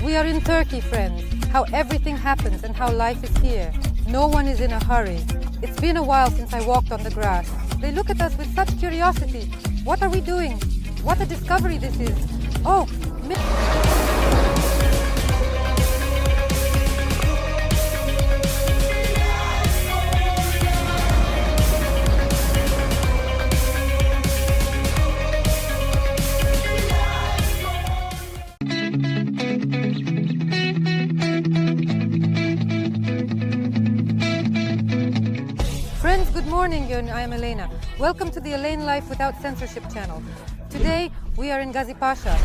We are in Turkey, friends. How everything happens and how life is here. No one is in a hurry. It's been a while since I walked on the grass. They look at us with such curiosity. What are we doing? What a discovery this is. Oh, friends, good morning. I am Elena. Welcome to the Elaine Life Without Censorship channel. Today we are in Gazipasa.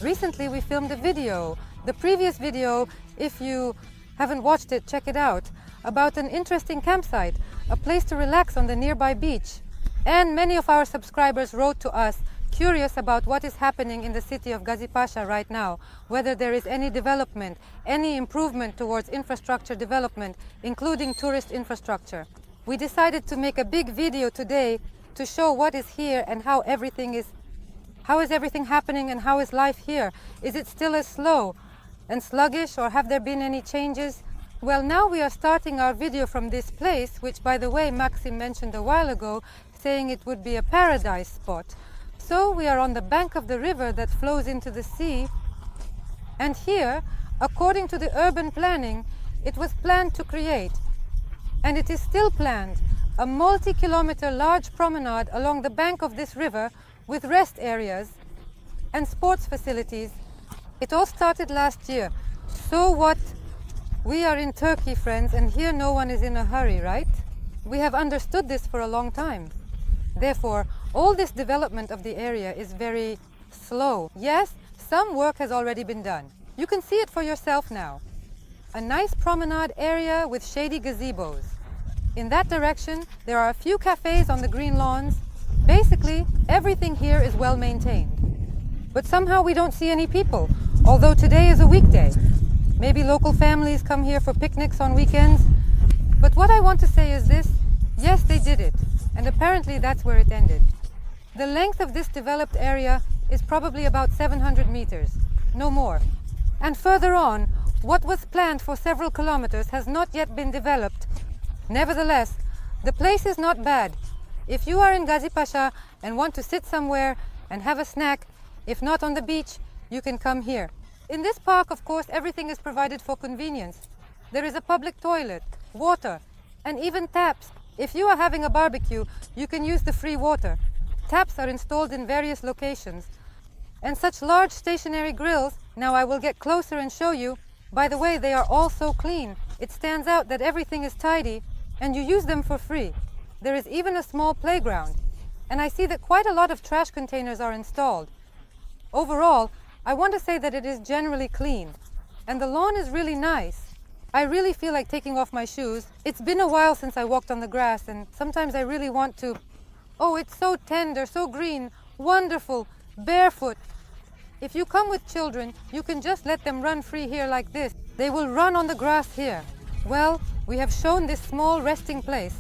Recently we filmed a video. The previous video, if you haven't watched it, check it out, about an interesting campsite, a place to relax on the nearby beach. And many of our subscribers wrote to us, curious about what is happening in the city of Gazipasa right now, whether there is any development, any improvement towards infrastructure development, including tourist infrastructure. We decided to make a big video today to show what is here and how is everything happening and how is life here. Is it still as slow and sluggish, or have there been any changes? Well, now we are starting our video from this place, which by the way Maxim mentioned a while ago, saying it would be a paradise spot. So we are on the bank of the river that flows into the sea, and here, according to the urban planning, it was planned to create, and it is still planned, a multi-kilometer large promenade along the bank of this river with rest areas and sports facilities. It all started last year. So what? We are in Turkey, friends, and here no one is in a hurry, right? We have understood this for a long time. Therefore, all this development of the area is very slow. Yes, some work has already been done. You can see it for yourself now. A nice promenade area with shady gazebos. In that direction, there are a few cafes on the green lawns. Basically, everything here is well maintained. But somehow we don't see any people, although today is a weekday. Maybe local families come here for picnics on weekends. But what I want to say is this: yes, they did it, and apparently that's where it ended. The length of this developed area is probably about 700 meters, no more. And further on, what was planned for several kilometers has not yet been developed. Nevertheless, the place is not bad. If you are in Gazipasa and want to sit somewhere and have a snack, if not on the beach, you can come here. In this park, of course, everything is provided for convenience. There is a public toilet, water, and even taps. If you are having a barbecue, you can use the free water. Taps are installed in various locations. And such large stationary grills, now I will get closer and show you. By the way, they are all so clean. It stands out that everything is tidy, and you use them for free. There is even a small playground. And I see that quite a lot of trash containers are installed. Overall, I want to say that it is generally clean. And the lawn is really nice. I really feel like taking off my shoes. It's been a while since I walked on the grass, and sometimes I really want to. Oh, it's so tender, so green, wonderful, barefoot. If you come with children, you can just let them run free here like this. They will run on the grass here. Well, we have shown this small resting place.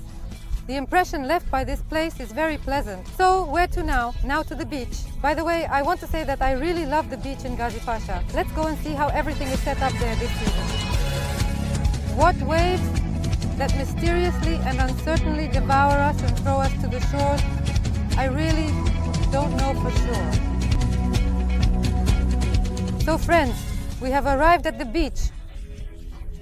The impression left by this place is very pleasant. So, where to now? Now to the beach. By the way, I want to say that I really love the beach in Gazipasa. Let's go and see how everything is set up there this season. What waves that mysteriously and uncertainly devour us and throw us to the shores, I really don't know for sure. So friends, we have arrived at the beach.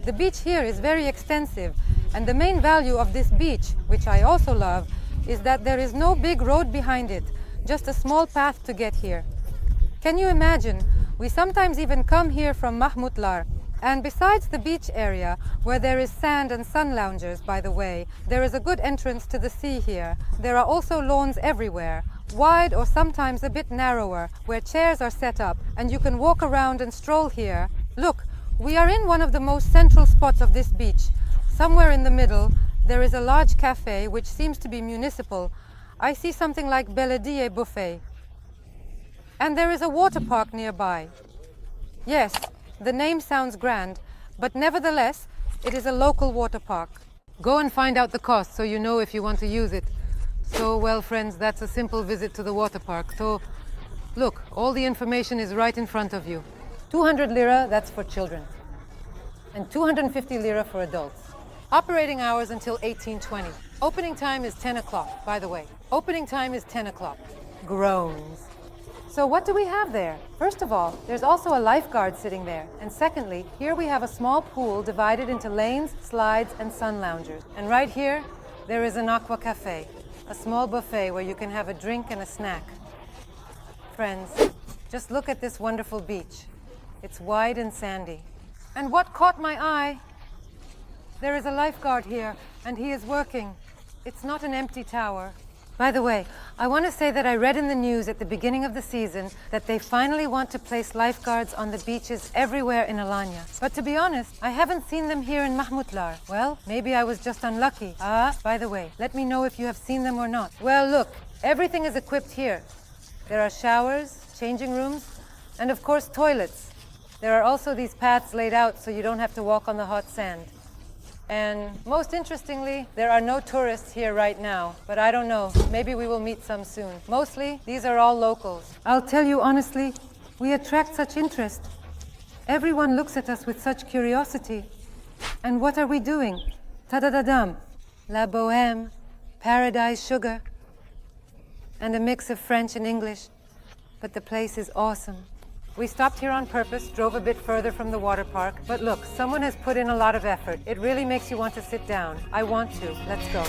The beach here is very extensive, and the main value of this beach, which I also love, is that there is no big road behind it, just a small path to get here. Can you imagine? We sometimes even come here from Mahmutlar. And besides the beach area, where there is sand and sun loungers, by the way, there is a good entrance to the sea here. There are also lawns everywhere, wide or sometimes a bit narrower, where chairs are set up and you can walk around and stroll here. Look, we are in one of the most central spots of this beach. Somewhere in the middle, there is a large cafe which seems to be municipal. I see something like Belediye buffet. And there is a water park nearby. Yes, the name sounds grand, but nevertheless, it is a local water park. Go and find out the cost so you know if you want to use it. So, well, friends, that's a simple visit to the water park. So, look, all the information is right in front of you. 200 lira, that's for children, and 250 lira for adults. Operating hours until 1820. Opening time is 10 o'clock, by the way. Opening time is 10 o'clock. Groans. So what do we have there? First of all, there's also a lifeguard sitting there. And secondly, here we have a small pool divided into lanes, slides, and sun loungers. And right here, there is an aqua cafe, a small buffet where you can have a drink and a snack. Friends, just look at this wonderful beach. It's wide and sandy. And what caught my eye? There is a lifeguard here, and he is working. It's not an empty tower. By the way, I want to say that I read in the news at the beginning of the season that they finally want to place lifeguards on the beaches everywhere in Alanya. But to be honest, I haven't seen them here in Mahmutlar. Well, maybe I was just unlucky. By the way, let me know if you have seen them or not. Well, look, everything is equipped here. There are showers, changing rooms, and of course toilets. There are also these paths laid out so you don't have to walk on the hot sand. And most interestingly, there are no tourists here right now, but I don't know, maybe we will meet some soon. Mostly, these are all locals. I'll tell you honestly, we attract such interest. Everyone looks at us with such curiosity. And what are we doing? Ta-da-da-dum, La Bohème, Paradise Sugar, and a mix of French and English. But the place is awesome. We stopped here on purpose, drove a bit further from the water park, but look, someone has put in a lot of effort. It really makes you want to sit down. I want to. Let's go.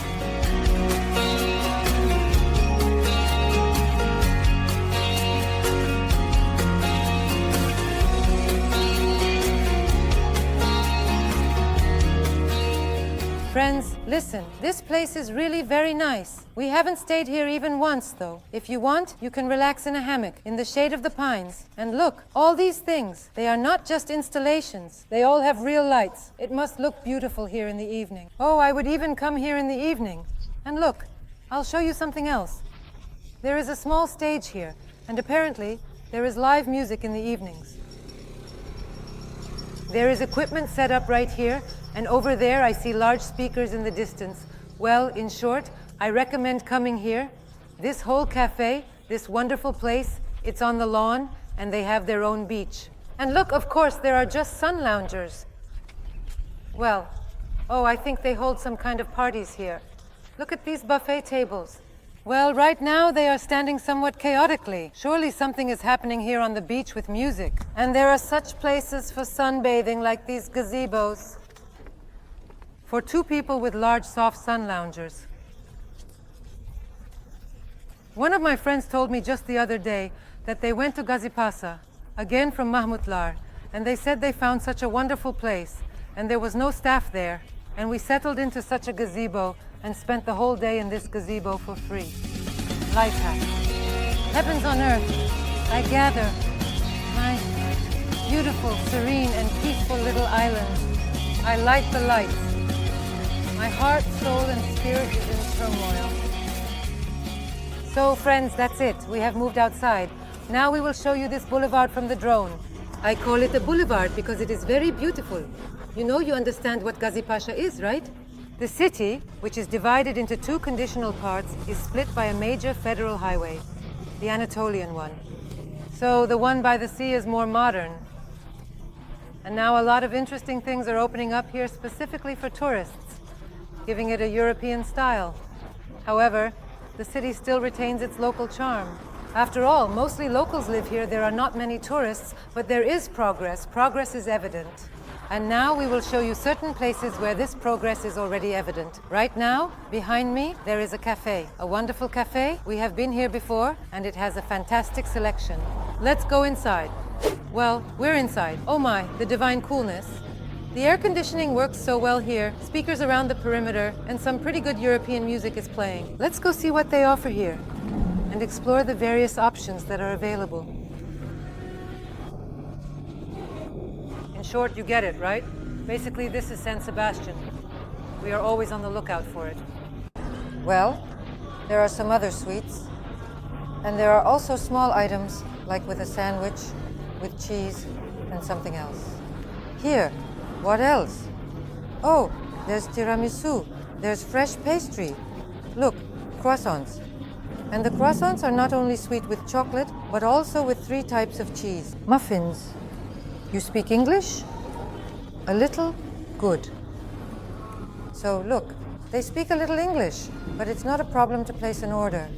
Friends, listen, this place is really very nice. We haven't stayed here even once, though. If you want, you can relax in a hammock in the shade of the pines. And look, all these things, they are not just installations. They all have real lights. It must look beautiful here in the evening. Oh, I would even come here in the evening. And look, I'll show you something else. There is a small stage here, and apparently there is live music in the evenings. There is equipment set up right here, and over there I see large speakers in the distance. Well, in short, I recommend coming here. This whole cafe, this wonderful place, it's on the lawn, and they have their own beach. And look, of course, there are just sun loungers. Well, I think they hold some kind of parties here. Look at these buffet tables. Well, right now they are standing somewhat chaotically. Surely something is happening here on the beach with music. And there are such places for sunbathing like these gazebos. For two people with large soft sun loungers. One of my friends told me just the other day that they went to Gazipasa, again from Mahmutlar, and they said they found such a wonderful place, and there was no staff there, and we settled into such a gazebo and spent the whole day in this gazebo for free. Life hack. Heavens on earth, I gather my beautiful, serene, and peaceful little island. I light the lights. My heart, soul, and spirit is in turmoil. So, friends, that's it. We have moved outside. Now we will show you this boulevard from the drone. I call it a boulevard because it is very beautiful. You understand what Gazipasa is, right? The city, which is divided into two conditional parts, is split by a major federal highway, the Anatolian one. So the one by the sea is more modern. And now a lot of interesting things are opening up here specifically for tourists, giving it a European style. However, the city still retains its local charm. After all, mostly locals live here. There are not many tourists, but there is progress. Progress is evident. And now we will show you certain places where this progress is already evident. Right now, behind me, there is a cafe, a wonderful cafe. We have been here before, and it has a fantastic selection. Let's go inside. Well, we're inside. Oh my, the divine coolness. The air conditioning works so well here, speakers around the perimeter, and some pretty good European music is playing. Let's go see what they offer here and explore the various options that are available. In short, you get it, right? Basically, this is San Sebastian. We are always on the lookout for it. Well, there are some other sweets. And there are also small items, like with a sandwich, with cheese, and something else. Here, what else? Oh, there's tiramisu. There's fresh pastry. Look, croissants. And the croissants are not only sweet with chocolate, but also with 3 types of cheese. Muffins. You speak English? A little? Good. So look, they speak a little English, but it's not a problem to place an order.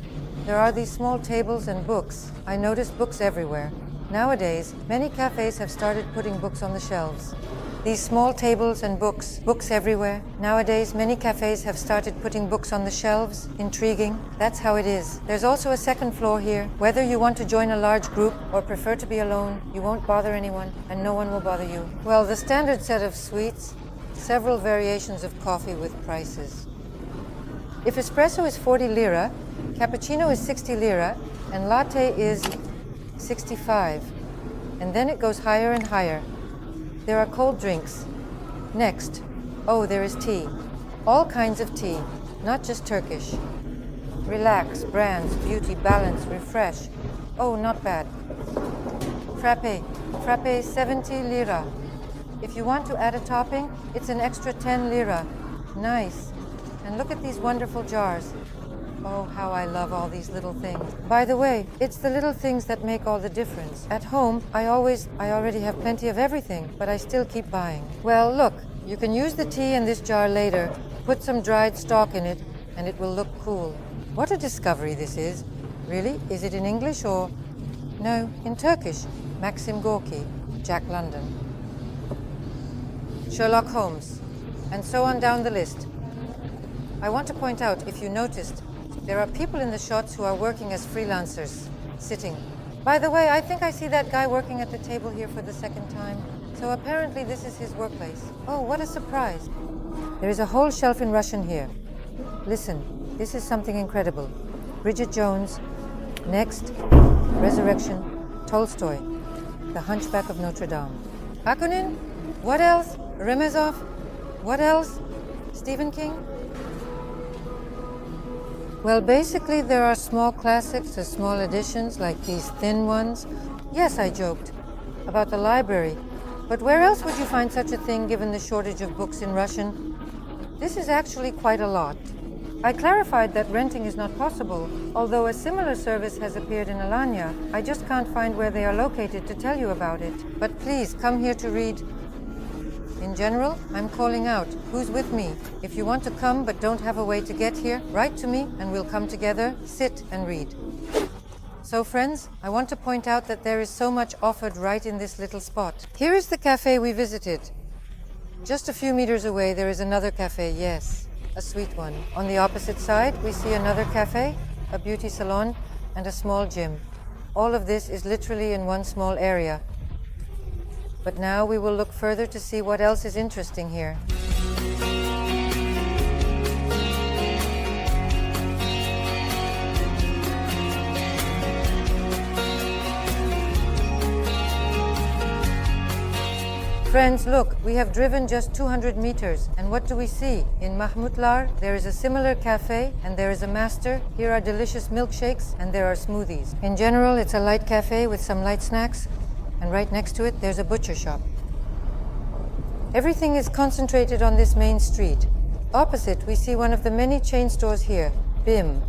There are these small tables and books. I notice books everywhere. Nowadays, many cafes have started putting books on the shelves. These small tables and books, books everywhere. Nowadays, many cafes have started putting books on the shelves. Intriguing. That's how it is. There's also a second floor here. Whether you want to join a large group or prefer to be alone, you won't bother anyone and no one will bother you. Well, the standard set of suites, several variations of coffee with prices. If espresso is 40 lira, cappuccino is 60 lira, and latte is 65. And then it goes higher and higher. There are cold drinks. Next, oh, there is tea. All kinds of tea, not just Turkish. Relax, brands, beauty, balance, refresh. Oh, not bad. Frappe. Frappe 70 lira. If you want to add a topping, it's an extra 10 lira. Nice. And look at these wonderful jars. Oh, how I love all these little things. By the way, it's the little things that make all the difference. At home, I already have plenty of everything, but I still keep buying. Well, look, you can use the tea in this jar later, put some dried stock in it, and it will look cool. What a discovery this is. Really? Is it in English or? No, in Turkish. Maxim Gorki, Jack London, Sherlock Holmes, and so on down the list. I want to point out, if you noticed, there are people in the shots who are working as freelancers, sitting. By the way, I think I see that guy working at the table here for the second time. So apparently this is his workplace. Oh, what a surprise. There is a whole shelf in Russian here. Listen, this is something incredible. Bridget Jones, Next, Resurrection, Tolstoy, The Hunchback of Notre Dame. Bakunin? What else? Remezov? What else? Stephen King? Well, basically there are small classics or small editions like these thin ones. Yes, I joked about the library. But where else would you find such a thing given the shortage of books in Russian? This is actually quite a lot. I clarified that renting is not possible, although a similar service has appeared in Alanya. I just can't find where they are located to tell you about it. But please, come here to read. In general, I'm calling out. Who's with me? If you want to come but don't have a way to get here, write to me and we'll come together, sit and read. So friends, I want to point out that there is so much offered right in this little spot. Here is the cafe we visited. Just a few meters away there is another cafe, yes, a sweet one. On the opposite side we see another cafe, a beauty salon and a small gym. All of this is literally in one small area. But now we will look further to see what else is interesting here. Friends, look, we have driven just 200 meters, and what do we see? In Mahmutlar, there is a similar cafe, and there is a master. Here are delicious milkshakes, and there are smoothies. In general, it's a light cafe with some light snacks, and right next to it, there's a butcher shop. Everything is concentrated on this main street. Opposite, we see one of the many chain stores here, BIM.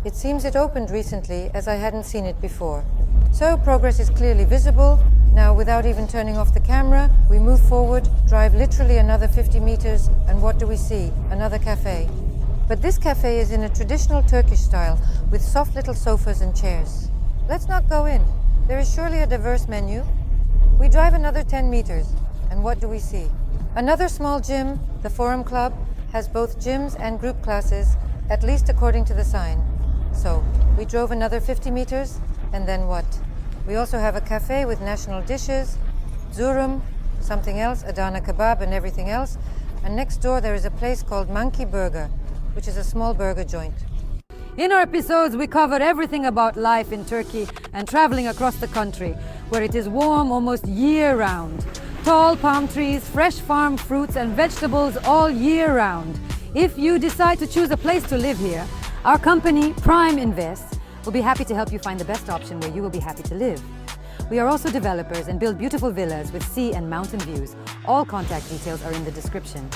It seems it opened recently, as I hadn't seen it before. So progress is clearly visible. Now, without even turning off the camera, we move forward, drive literally another 50 meters, and what do we see? Another cafe. But this cafe is in a traditional Turkish style, with soft little sofas and chairs. Let's not go in. There is surely a diverse menu. We drive another 10 meters, and what do we see? Another small gym, the Forum Club, has both gyms and group classes, at least according to the sign. So, we drove another 50 meters, and then what? We also have a cafe with national dishes, Zurum, something else, Adana kebab and everything else, and next door there is a place called Monkey Burger, which is a small burger joint. In our episodes, we cover everything about life in Turkey and traveling across the country, where it is warm almost year-round. Tall palm trees, fresh farm fruits and vegetables all year-round. If you decide to choose a place to live here, our company, Prime Invest, will be happy to help you find the best option where you will be happy to live. We are also developers and build beautiful villas with sea and mountain views. All contact details are in the description.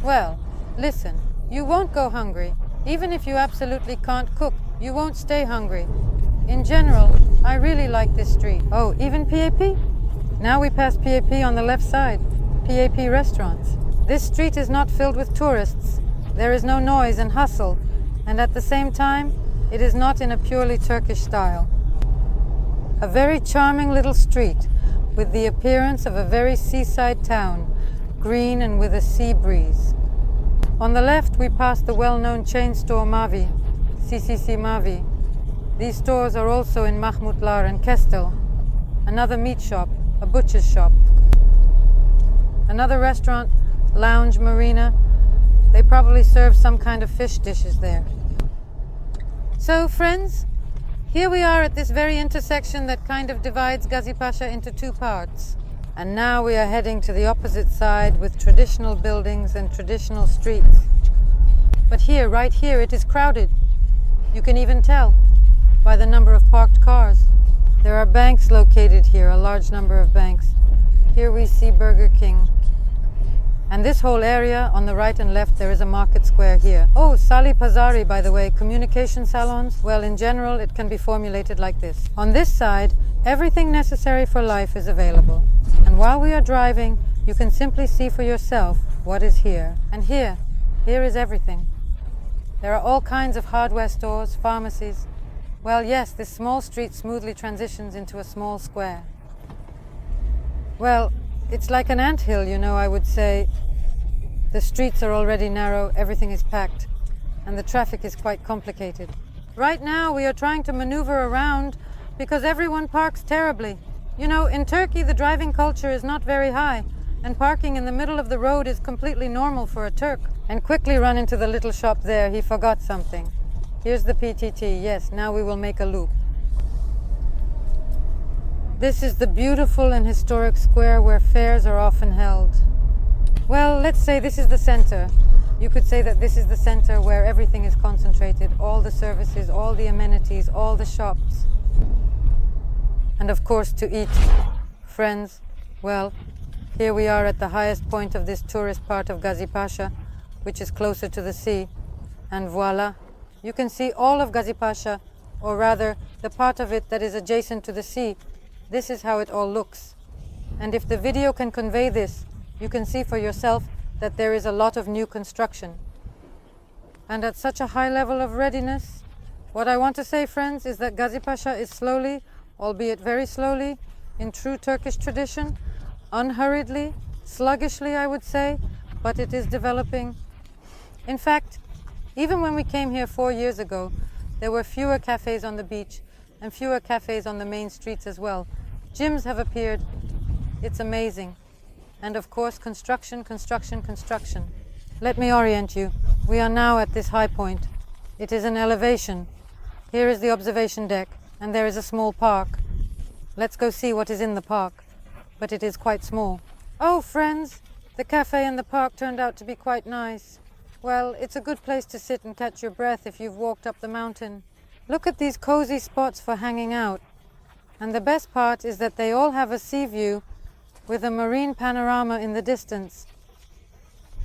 Well, listen. You won't go hungry. Even if you absolutely can't cook, you won't stay hungry. In general, I really like this street. Oh, even PAP? Now we pass PAP on the left side. PAP restaurants. This street is not filled with tourists. There is no noise and hustle. And at the same time, it is not in a purely Turkish style. A very charming little street with the appearance of a very seaside town, green and with a sea breeze. On the left, we pass the well-known chain store Mavi, CCC Mavi. These stores are also in Mahmutlar and Kestel. Another meat shop, a butcher's shop. Another restaurant, lounge, marina. They probably serve some kind of fish dishes there. So, friends, here we are at this very intersection that kind of divides Gazipasa into two parts. And now we are heading to the opposite side with traditional buildings and traditional streets. But here, right here, it is crowded. You can even tell by the number of parked cars. There are banks located here, a large number of banks. Here we see Burger King. And this whole area, on the right and left, there is a market square here. Oh, Sali Pazari, by the way, communication salons. Well, in general, it can be formulated like this. On this side, everything necessary for life is available. And while we are driving, you can simply see for yourself what is here. And here is everything. There are all kinds of hardware stores, pharmacies. Well, yes, this small street smoothly transitions into a small square. Well, it's like an anthill, you know, I would say. The streets are already narrow, everything is packed, and the traffic is quite complicated. Right now we are trying to maneuver around because everyone parks terribly. You know, in Turkey the driving culture is not very high, and parking in the middle of the road is completely normal for a Turk. And quickly run into the little shop there, he forgot something. Here's the PTT, yes, now we will make a loop. This is the beautiful and historic square where fairs are often held. Well, let's say this is the center. You could say that this is the center where everything is concentrated, all the services, all the amenities, all the shops. And of course to eat. Friends, well, here we are at the highest point of this tourist part of Gazipasa, which is closer to the sea. And voila, you can see all of Gazipasa, or rather the part of it that is adjacent to the sea. This is how it all looks. And if the video can convey this, you can see for yourself that there is a lot of new construction. And at such a high level of readiness, what I want to say, friends, is that Gazipasa is slowly, albeit very slowly, in true Turkish tradition, unhurriedly, sluggishly, I would say, but it is developing. In fact, even when we came here 4 years ago, there were fewer cafes on the beach and fewer cafes on the main streets as well. Gyms have appeared. It's amazing. And of course, construction, construction, construction. Let me orient you. We are now at this high point. It is an elevation. Here is the observation deck, and there is a small park. Let's go see what is in the park. But it is quite small. Oh, friends, the cafe and the park turned out to be quite nice. Well, it's a good place to sit and catch your breath if you've walked up the mountain. Look at these cozy spots for hanging out. And the best part is that they all have a sea view with a marine panorama in the distance.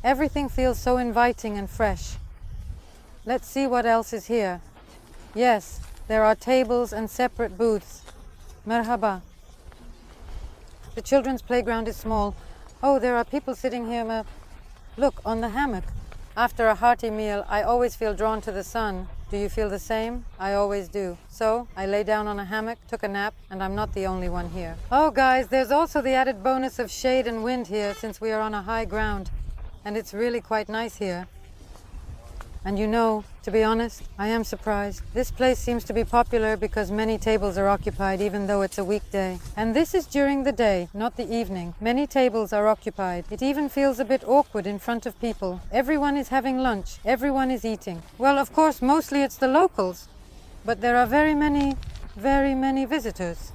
Everything feels so inviting and fresh. Let's see what else is here. Yes, there are tables and separate booths. Merhaba. The children's playground is small. Oh, there are people sitting here. Look, on the hammock. After a hearty meal, I always feel drawn to the sun. Do you feel the same? I always do. So, I lay down on a hammock, took a nap, and I'm not the only one here. Oh guys, there's also the added bonus of shade and wind here since we are on a high ground. And it's really quite nice here. And you know, to be honest, I am surprised. This place seems to be popular because many tables are occupied even though it's a weekday. And this is during the day, not the evening. Many tables are occupied. It even feels a bit awkward in front of people. Everyone is having lunch. Everyone is eating. Well, of course, mostly it's the locals. But there are very many visitors.